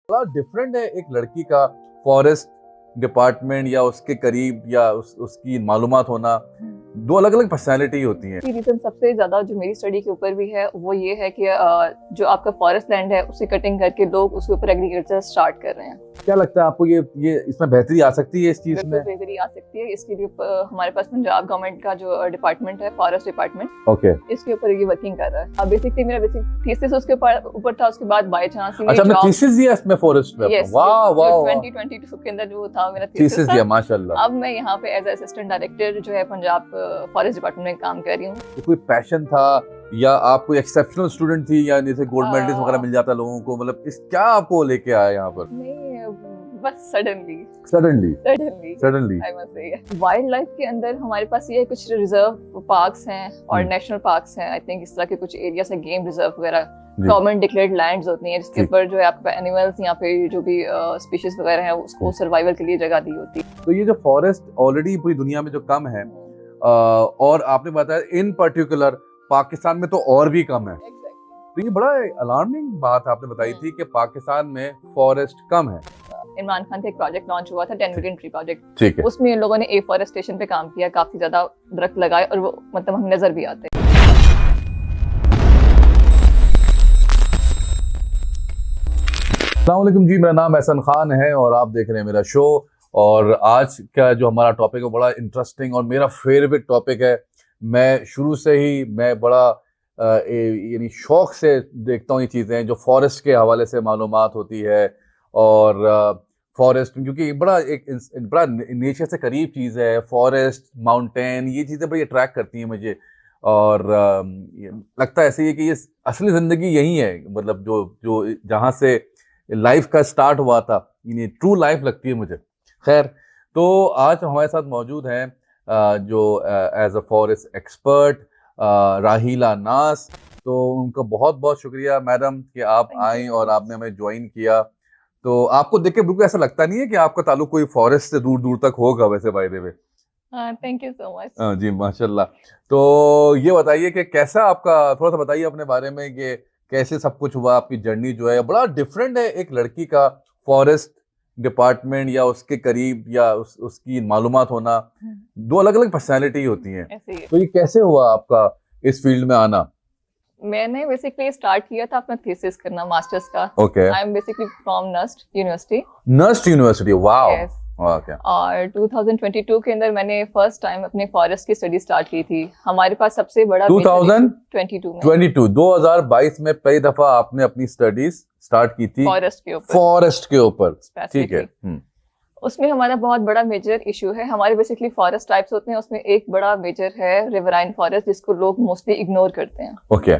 बड़ा डिफरेंट है एक लड़की का फॉरेस्ट डिपार्टमेंट या उसके करीब या उसकी मालूमात होना। दो अलग अलग पर्सनैलिटी होती हैं। रीजन सबसे ज्यादा जो मेरी स्टडी के ऊपर भी है वो ये है कि जो आपका फॉरेस्ट लैंड है उसे कटिंग करके लोग उसके ऊपर एग्रीकल्चर स्टार्ट कर रहे हैं। क्या लगता है आपको ये इसमें बेहतरी आ सकती है इस चीज में? बेहतरी आ सकती है। इसके लिए हमारे पास पंजाब गवर्नमेंट का जो डिपार्टमेंट है फॉरेस्ट डिपार्टमेंट, ओके, इसके ऊपर ये वर्किंग कर रहा है। अब बेसिकली मेरा बेसिक थीसिस उसके ऊपर था। उसके बाद बाय चांस अच्छा, मैं थीसिस दिया इसमें फॉरेस्ट में। वाह वाह, 2022 के अंदर जो था मेरा थीसिस दिया, माशाल्लाह। अब मैं यहाँ पे एज असिस्टेंट डायरेक्टर जो है पंजाब फॉरेस्ट डिपार्टमेंट में काम कर रही हूँ। कोई पैशन था या आप कोई एक्सेप्शनल स्टूडेंट थी या जैसे गोल्ड मेडलिस्ट वगैरह मिल जाता लोगों को, मतलब इस क्या आपको लेके आया यहाँ पर? नहीं, बस suddenly I must say. Wild life के अंदर हमारे पास ये कुछ रिजर्व पार्क्स हैं और नेशनल पार्क्स हैं। आई थिंक इस तरह के कुछ एरियाज है, गेम रिजर्व वगैरह, गवर्नमेंट डिक्लेयर्ड लैंड्स होती हैं जिसके ऊपर जो है आपके एनिमल्स यहाँ पे जो भी स्पीशीज वगैरह है उसको सर्वाइवल के लिए जगह दी होती है। तो ये जो फॉरेस्ट ऑलरेडी पूरी दुनिया में जो कम है और आपने बताया इन पर्टिकुलर पाकिस्तान में तो और भी कम है। तो ये बड़ा अलार्मिंग बात आपने बताई थी कि पाकिस्तान में फॉरेस्ट कम है। इमरान खान का एक प्रोजेक्ट लॉन्च हुआ था 10 मिलियन ट्री प्रोजेक्ट, ठीक है। उसमें इन लोगों ने एफॉरेस्टेशन पे काम किया, काफी ज्यादा दरख्त लगाए और वो मतलब हम नजर भी आते हैं। अस्सलाम वालेकुम जी, मेरा नाम एहसन खान है और आप देख रहे हैं मेरा शो। और आज का जो हमारा टॉपिक है बड़ा इंटरेस्टिंग और मेरा फेवरेट टॉपिक है। मैं शुरू से ही बड़ा यानी शौक से देखता हूँ ये चीज़ें जो फॉरेस्ट के हवाले से मालूमात होती है। और फॉरेस्ट क्योंकि बड़ा नेचर से करीब चीज़ है। फॉरेस्ट, माउंटेन, ये चीज़ें बड़ी अट्रैक्ट करती हैं मुझे। और लगता है ऐसे ही कि ये असली ज़िंदगी यही है, मतलब जो जहाँ से लाइफ का स्टार्ट हुआ था, यानी ट्रू लाइफ लगती है मुझे। खैर, तो आज हमारे साथ मौजूद हैं जो एज अ फॉरेस्ट एक्सपर्ट राहीला नास। तो उनका बहुत बहुत शुक्रिया मैडम कि आप आई और आपने हमें ज्वाइन किया। तो आपको देख के बिल्कुल ऐसा लगता नहीं है कि आपका ताल्लुक कोई फॉरेस्ट से दूर दूर तक होगा वैसे, by the way? Thank you so much. जी माशाल्लाह। तो ये बताइए कि कैसा आपका, थोड़ा सा बताइए अपने बारे में कि कैसे सब कुछ हुआ, आपकी जर्नी जो है बड़ा डिफरेंट है एक लड़की का फॉरेस्ट डिपार्टमेंट या उसके करीब या उसकी मालूमात होना। दो अलग अलग पर्सनैलिटी होती हैं। तो ये कैसे हुआ आपका इस फील्ड में आना? मैंने बेसिकली स्टार्ट किया था अपना थीसिस करना मास्टर्स का। Okay. I am basically from NUST university. NUST university, wow. Okay. और 2022 के अंदर मैंने फर्स्ट टाइम अपने फॉरेस्ट की स्टडी स्टार्ट की थी। हमारे पास सबसे बड़ा 2022 में पहली दफा आपने अपनी स्टडीज स्टार्ट की थी फॉरेस्ट के ऊपर, ठीक है। उसमें हमारा बहुत बड़ा मेजर इशू है। हमारे बेसिकली फॉरेस्ट टाइप्स होते हैं, उसमें एक बड़ा मेजर है रिवराइन फॉरेस्ट जिसको लोग मोस्टली इग्नोर करते हैं। ओके।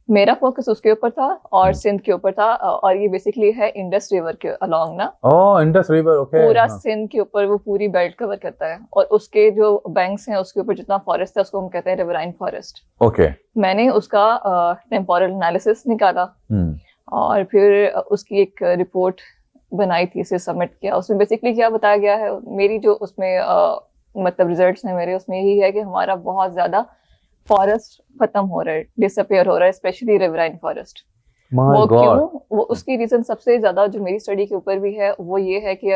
मेरा फोकस उसके ऊपर था और सिंध के ऊपर था। और ये बेसिकली है इंडस रिवर के अलोंग ना। ओह, इंडस रिवर, ओके। पूरा सिंध के ऊपर वो पूरी बेल्ट कवर करता है और उसके जो बैंक्स हैं उसके ऊपर जितना फॉरेस्ट है उसको हम कहते हैं रिवराइन फॉरेस्ट। ओके। मैंने उसका टेम्पोरल एनालिसिस निकाला और फिर उसकी एक रिपोर्ट बनाई थी, इसे सबमिट किया। उसमें बेसिकली क्या बताया गया है, मेरी जो उसमें मतलब रिजल्ट्स हैं मेरे, उसमें यही है कि हमारा बहुत ज्यादा फॉरेस्ट खत्म हो रहा है, डिसअपियर हो रहा है, स्पेशली रिवराइन फॉरेस्ट। वो क्यों? वो उसकी रीजन सबसे ज्यादा जो मेरी स्टडी के ऊपर भी है वो ये है कि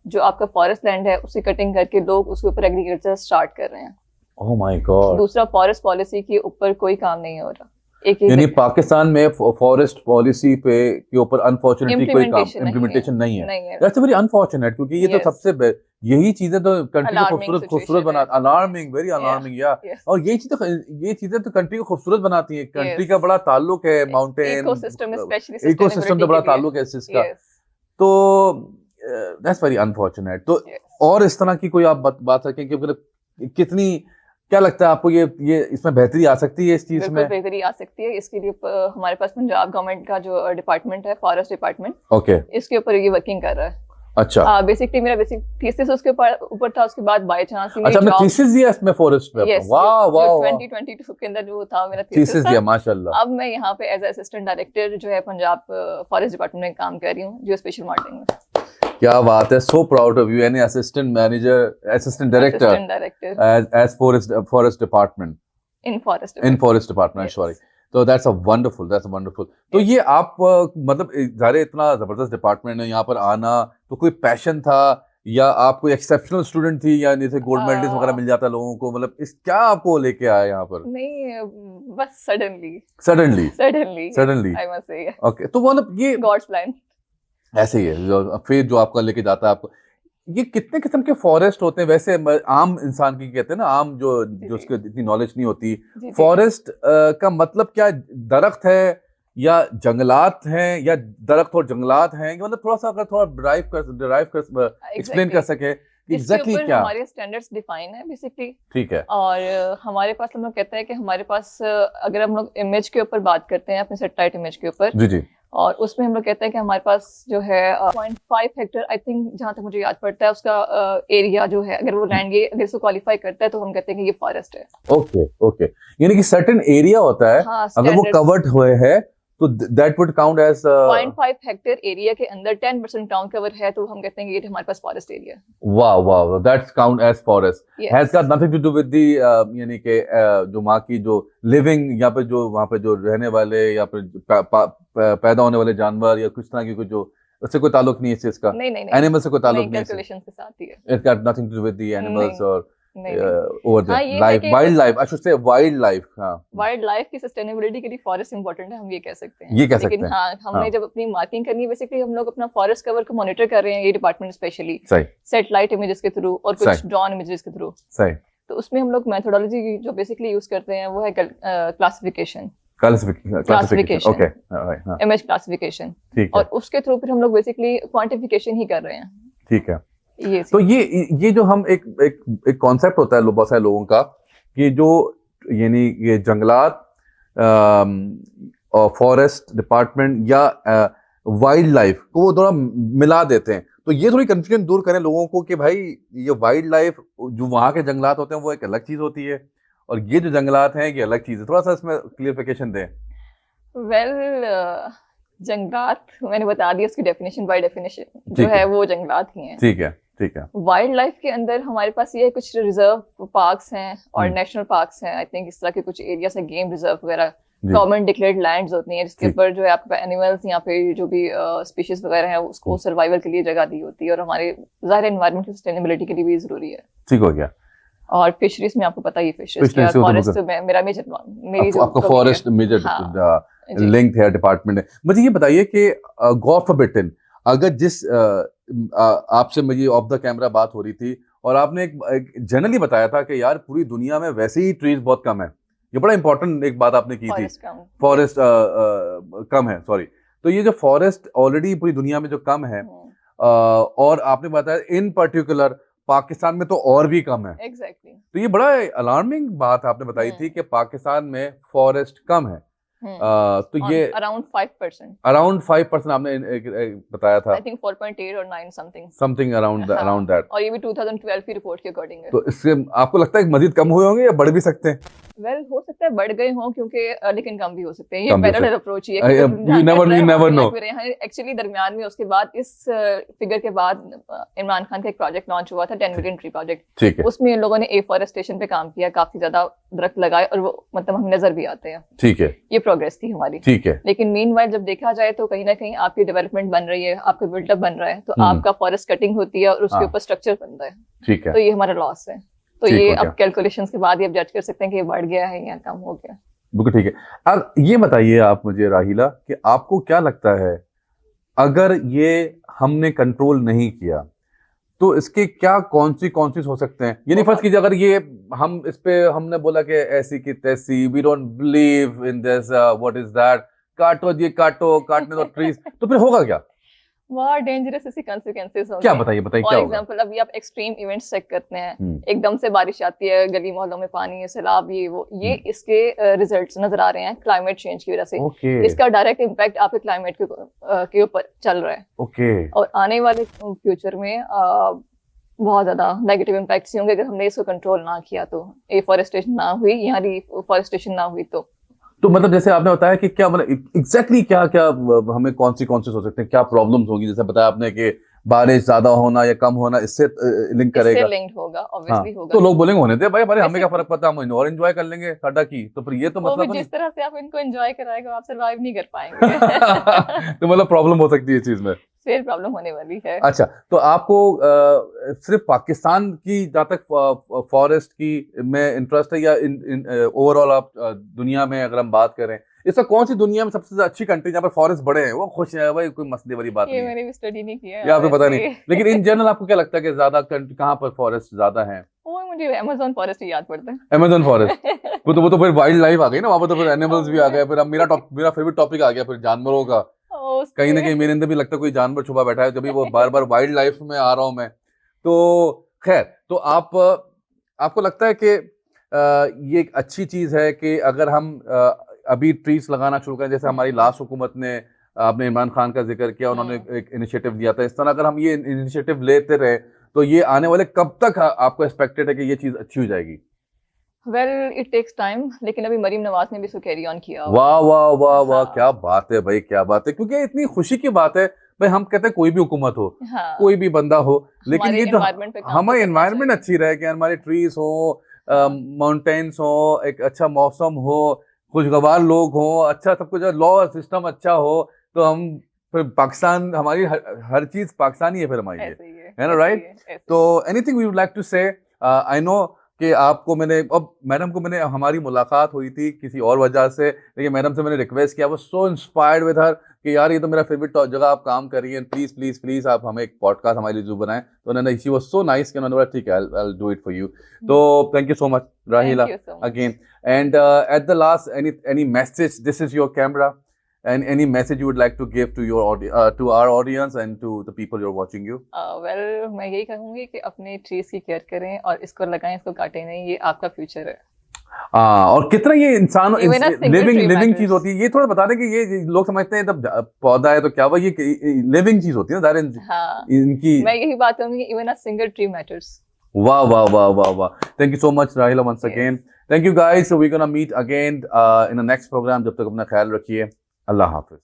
जो आपका फॉरेस्ट लैंड है उसे कटिंग करके लोग उसके ऊपर एग्रीकल्चर स्टार्ट कर रहे हैं। Oh my God. दूसरा, फॉरेस्ट पॉलिसी के ऊपर कोई काम नहीं हो रहा। यानी पाकिस्तान में फॉरेस्ट पॉलिसी के ऊपर अनफॉर्चुनेटली कोई काम इम्प्लीमेंटेशन नहीं है। दैट्स वेरी अनफॉर्चुनेट, क्योंकि ये तो सबसे यही चीजें तो कंट्री को खूबसूरत बना, अलार्मिंग, वेरी अलार्मिंग या। और ये चीजें तो कंट्री को खूबसूरत बनाती है। कंट्री का बड़ा ताल्लुक है माउंटेन इकोसिस्टम से बड़ा ताल्लुक है इस चीज का। तो दैट्स वेरी अनफॉर्चुनेट। तो और इस तरह की कोई आप बात रखें कि कितनी, क्या लगता है आपको ये इसमें बेहतरी आ सकती है इस चीज में? बेहतरी आ सकती है। इसके लिए हमारे पास पंजाब गवर्नमेंट का जो डिपार्टमेंट है फॉरेस्ट डिपार्टमेंट, ओके, इसके ऊपर ये वर्किंग कर रहा है। अच्छा। बेसिकली मेरा बेसिक थीसिस उसके ऊपर था। उसके बाद बाय चांस अच्छा, मैं थीसिस दिया इसमें फॉरेस्ट में। वाह वाह, 2022 के अंदर जो था मेरा थीसिस दिया, माशाल्लाह। अब मैं यहाँ पे एज असिस्टेंट डायरेक्टर जो है पंजाब फॉरेस्ट डिपार्टमेंट में काम कर रही हूँ, जियो स्पेशल मॉडलिंग में। क्या बात है, सो प्राउड ऑफ यू। यानी assistant manager, assistant director as forest department, in forest department, sorry. तो दैट्स अ वंडरफुल। तो ये आप मतलब ज़ाहिर है इतना जबरदस्त डिपार्टमेंट है, यहाँ पर आना तो कोई पैशन था या आप कोई एक्सेप्शनल स्टूडेंट थी या जैसे गोल्ड मेडलिस्ट वगैरह मिल जाता है लोगों को, मतलब इस क्या आपको लेके आया यहाँ पर? नहीं, बस suddenly suddenly suddenly I must say. Okay, तो मतलब ये गॉड्स प्लान। ऐसे ही है जो फेथ जो आपका लेके जाता है आपको। ये कितने किस्म के फॉरेस्ट होते हैं वैसे, आम इंसान की कहते हैं ना, आम जो जो उसको इतनी नॉलेज नहीं होती, फॉरेस्ट का मतलब क्या, दरख्त है या जंगलात हैं या दरख्त और जंगलात हैं, मतलब थोड़ा सा अगर थोड़ा डिराइव कर एक्सप्लेन कर सके एग्जैक्टली क्या हमारे स्टैंडर्ड्स डिफाइन है बेसिकली। ठीक है। और हमारे पास हम लोग कहते हैं कि हमारे पास अगर हम लोग इमेज के ऊपर बात करते हैं अपने सैटेलाइट इमेज के ऊपर, जी जी, और उसमें हम लोग कहते हैं कि हमारे पास जो है 0.5 हेक्टेयर, आई थिंक जहां तक मुझे याद पड़ता है, उसका एरिया जो है, अगर वो लैंड ये अगर इसको क्वालिफाई करता है तो हम कहते हैं कि ये फॉरेस्ट है। ओके, यानी कि सर्टेन एरिया होता है, हाँ, अगर वो कवर्ड हुए है तो that would count as 0.5 hectare area के अंदर 10% ग्राउंड कवर है तो हम कहते हैं कि ये हमारे पास फॉरेस्ट एरिया। वाह, that's count as forest. Has got nothing to do with the यानी कि जो वहाँ की जो लिविंग, यहाँ पे जो वहाँ पे जो रहने वाले या फिर पैदा होने वाले जानवर या कुछ तरह की कुछ, जो उससे कोई ताल्लुक नहीं है इस चीज का। नहीं, एनिमल से कोई ताल्लुक नहीं है, कैलकुलेशंस के साथ ही है। It's got nothing to do with the animals और over there. Wild life, I should say wild life. हाँ. वाइल्ड लाइफ की सस्टेनेबिलिटी के लिए फॉरेस्ट इंपॉर्टेंट है, हम ये कह सकते हैं। ये कह सकते हैं। लेकिन हाँ, हमने जब अपनी मार्किंग करनी है, बेसिकली हम लोग अपना फॉरेस्ट कवर को मॉनिटर कर रहे हैं, ये डिपार्टमेंट स्पेशली सैटेलाइट इमेजेस के थ्रू और कुछ ड्रोन इमेजेस के थ्रू। सही। तो उसमें हम लोग मेथोडोलॉजी जो बेसिकली यूज करते हैं वो है क्लासिफिकेशन, ओके, इमेज क्लासिफिकेशन, और उसके थ्रू फिर हम लोग बेसिकली क्वांटिफिकेशन ही कर रहे हैं। ठीक है। तो ये जो हम एक कॉन्सेप्ट होता है बहुत सारे लोगों का कि जो यानी ये जंगलात और फॉरेस्ट डिपार्टमेंट या वाइल्ड लाइफ को वो थोड़ा मिला देते हैं, तो ये थोड़ी कंफ्यूजन दूर करें लोगों को कि भाई ये वाइल्ड लाइफ जो वहाँ के जंगलात होते हैं वो एक अलग चीज होती है और ये जो जंगलात हैं ये अलग चीज है, थोड़ा सा इसमें क्लियरिफिकेशन दें। जंगलात मैंने बता दिया, उसकी डेफिनेशन बाय डेफिनेशन जो है वो जंगलात ही हैं। ठीक है। वाइल्ड लाइफ के अंदर हमारे पास ये कुछ रिजर्व पार्क्स हैं और नेशनल पार्क्स हैं, आई थिंक इस तरह के कुछ एरियाज है, गेम रिजर्व वगैरह, गवर्नमेंट डिक्लेयर्ड लैंड्स होती हैं जिसके ऊपर जो है आपके एनिमल्स यहाँ पे जो भी स्पीशीज वगैरह है उसको सर्वाइवल के लिए जगह दी होती है और हमारे ज़ाहिर एनवायरनमेंट की सस्टेनेबिलिटी के लिए भी जरूरी है। ठीक हो गया। और फिशरीज में आपको पता ही फिशेस, फॉरेस्ट में मेरा मेरी जो आपका फॉरेस्ट मेजर लिंक्ड है डिपार्टमेंट है। मुझे ये बताइए कि गॉड फॉरबिडन, अगर जिस आपसे मुझे ऑफ द कैमरा बात हो रही थी और आपने एक जनरली बताया था कि यार पूरी दुनिया में वैसे ही ट्रीज बहुत कम है, ये बड़ा इंपॉर्टेंट एक बात आपने की थी, फॉरेस्ट कम है, सॉरी। तो ये जो फॉरेस्ट ऑलरेडी पूरी दुनिया में जो कम है और आपने बताया इन पर्टिकुलर पाकिस्तान में तो और भी कम है। एग्जैक्टली। तो ये बड़ा अलार्मिंग बात आपने बताई थी कि पाकिस्तान में फॉरेस्ट कम है। तो ये अराउंड 5% आपने बताया था। आई थिंक 4.8 और 9 समथिंग अराउंड दैट। और ये भी 2012 की रिपोर्ट के अकॉर्डिंग है। तो इससे आपको लगता है मजीद कम हुए होंगे या बढ़ भी सकते हैं? वेल हो सकता है बढ़ गए हों, क्योंकि लेकिन कम भी हो सकते हैं। ये पैरेलल अप्रोच ही है, you never know। एक्चुअली दरमियान में उसके बाद इस फिगर के बाद इमरान खान का एक प्रोजेक्ट लॉन्च हुआ था, 10 मिलियन ट्री प्रोजेक्ट। उसमें इन लोगों ने एफॉरेस्टेशन पे काम किया, काफी ज्यादा दरख्त लगाए और वो मतलब हमें नजर भी आते हैं। ठीक है, ये प्रोग्रेस थी हमारी। ठीक है। लेकिन मीनवाइल जब देखा जाए तो कहीं ना कहीं आपकी डेवलपमेंट बन रही है, आपका बिल्डअप बन रहा है, तो आपका फॉरेस्ट कटिंग होती है और उसके ऊपर स्ट्रक्चर बन रहा है। ठीक है। तो ये हमारा लॉस है। तो ये अब कैलकुलेशंस के बाद ही अब जज कर सकते हैं कि ये बढ़ गया है या कम हो गया। बिल्कुल ठीक है। अब ये बताइए आप मुझे राहिला कि आपको क्या लगता है अगर ये हमने कंट्रोल नहीं किया तो इसके क्या कॉन्सिक्वेंसेस हो सकते हैं? यानी फर्स्ट कीजिए अगर ये हम इस पे हमने बोला कि ऐसी की तैसी, we don't believe in this, what is that, काटने दो ट्रीज, तो फिर होगा क्या? बहुत डेंजरस इसके कंसिक्वेंसेस होंगे। क्या बताइए क्या होगा? फॉर एग्जांपल अभी आप एक्सट्रीम इवेंट्स चेक करते हैं, एकदम से बारिश आती है, गली मोहल्लों में पानी है, सैलाब, ये वो, ये इसके रिजल्ट्स नजर आ रहे हैं क्लाइमेट चेंज की वजह से। इसका डायरेक्ट इम्पैक्ट आपके क्लाइमेट के ऊपर चल रहा है। और आने वाले फ्यूचर में बहुत ज्यादा नेगेटिव इम्पैक्ट्स होंगे अगर हमने इसको कंट्रोल ना किया तो। एफॉरेस्टेशन ना हुई, यहाँ रिफॉरेस्टेशन ना हुई तो मतलब जैसे आपने बताया कि क्या मतलब एग्जैक्टली क्या हमें कॉन्सिक्वेंसेस हो सकते हैं, क्या प्रॉब्लम्स होगी? जैसे बताया आपने कि बारिश ज्यादा होना या कम होना इससे लिंक करेगा? इससे लिंक्ड होगा, हाँ, ऑब्वियसली होगा। तो लोग बोलेंगे होने दे भाई, हमें वैसे क्या फर्क पड़ता है, हम और एंजॉय कर लेंगे खड्डा की, तो फिर ये तो वो मतलब भी नहीं। जिस तरह से आप इनको एंजॉय कराएगा आप सरवाइव नहीं कर पाएंगे। तो मतलब प्रॉब्लम हो सकती है इस चीज में। फिर प्रॉब्लम होने वाली है। अच्छा, तो आपको सिर्फ पाकिस्तान की जहाँ तक फॉरेस्ट की में इंटरेस्ट है, या ओवरऑल आप दुनिया में अगर हम बात करें, इसका कौन सी दुनिया में सबसे अच्छी कंट्री जहाँ पर फॉरेस्ट बड़े हैं, वो खुश है भाई, कोई मसले वाली बात ये नहीं है? मैंने भी स्टडी नहीं किया ये आपको पता वैसे। नहीं, लेकिन इन जनरल आपको क्या लगता है कि ज्यादा कहाँ पर फॉरेस्ट ज्यादा है? वो मुझे अमेज़न फॉरेस्ट ही याद पड़ता है। Amazon forest. वो तो फिर वाइल्ड लाइफ आ गई ना वहां पर, तो फिर एनिमल्स भी आ गए, फिर अब मेरा फेवरेट टॉपिक आ गया फिर जानवरों का। कहीं ना कहीं मेरे अंदर भी लगता है कोई जानवर छुपा बैठा है, जब भी वो बार बार वाइल्ड लाइफ में आ रहा हूं मैं। तो खैर, तो आपको लगता है कि ये एक अच्छी चीज है कि अगर हम अभी ट्रीज लगाना शुरू करें, जैसे हमारी लास्ट हुकूमत ने, आपने इमरान खान का जिक्र किया, उन्होंने एक इनिशिएटिव लिया था, इस तरह अगर हम ये इनिशिएटिव लेते रहे तो ये आने वाले कब तक आपको एक्सपेक्टेड है कि ये चीज अच्छी हो जाएगी? वेल इट टेक्स टाइम, लेकिन अभी मरीम नवाज ने भी इसको कैरी ऑन किया। वाह वाह वाह वाह, हाँ। क्या बात है भाई, क्या बात है, क्योंकि इतनी खुशी की बात है भाई। हम कहते हैं कोई भी हुकूमत हो, हाँ, कोई भी बंदा हो, लेकिन हमारे ये जो environment पे काम तो हमारी करना एनवायरनमेंट चाहिए। अच्छी रहे, कि हमारे ट्रीज हो, हाँ। माउंटेन्स हो, एक अच्छा मौसम हो, खुशगवार लोग हो, अच्छा सब कुछ, लॉ सिस्टम अच्छा हो, तो हम फिर पाकिस्तान, हमारी हर चीज पाकिस्तानी है फिर हमारे लिए, ऐसे ही है ना, ऐसे राइट? ही ऐसे तो anything we would like to say, I no कि आपको मैंने, अब मैडम को मैंने, हमारी मुलाकात हुई थी किसी और वजह से, लेकिन मैडम से मैंने रिक्वेस्ट किया, वो सो इंस्पायर्ड विद हर कि यार ये तो मेरा फेवरेट जगह आप काम कर रही हैं, प्लीज प्लीज प्लीज आप हमें एक पॉडकास्ट हमारे लिए जो बनाएं। तो उन्होंने, शी वाज सो नाइस कि उन्होंने बोला ठीक है, I will do it for you. तो थैंक यू सो मच राहिला Thank you so much. Again, and at the last, any message, this is your camera, and any message you would like to give to your to our audience and to the people you're watching you? Well मैं यही कहूंगी कि अपने trees की care करें और इसको लगाएं, इसको काटें नहीं, ये आपका फ्यूचर है। और कितना ये इंसान Even a single living tree living matters. चीज होती है, ये थोड़ा बता दें कि ये लोग समझते हैं तब पौधा है तो क्या हुआ, ये लिविंग चीज होती है ना, हाँ, इनकी। मैं यही बात कहूंगी, even a single tree matters. वाह वाह वाह वाह वाह, thank you so much Rahila once Yes. Again, thank you guys, so we gonna meet again in the next programme. जब तक अपना ख्याल रखिए, अल्लाह हाफिज।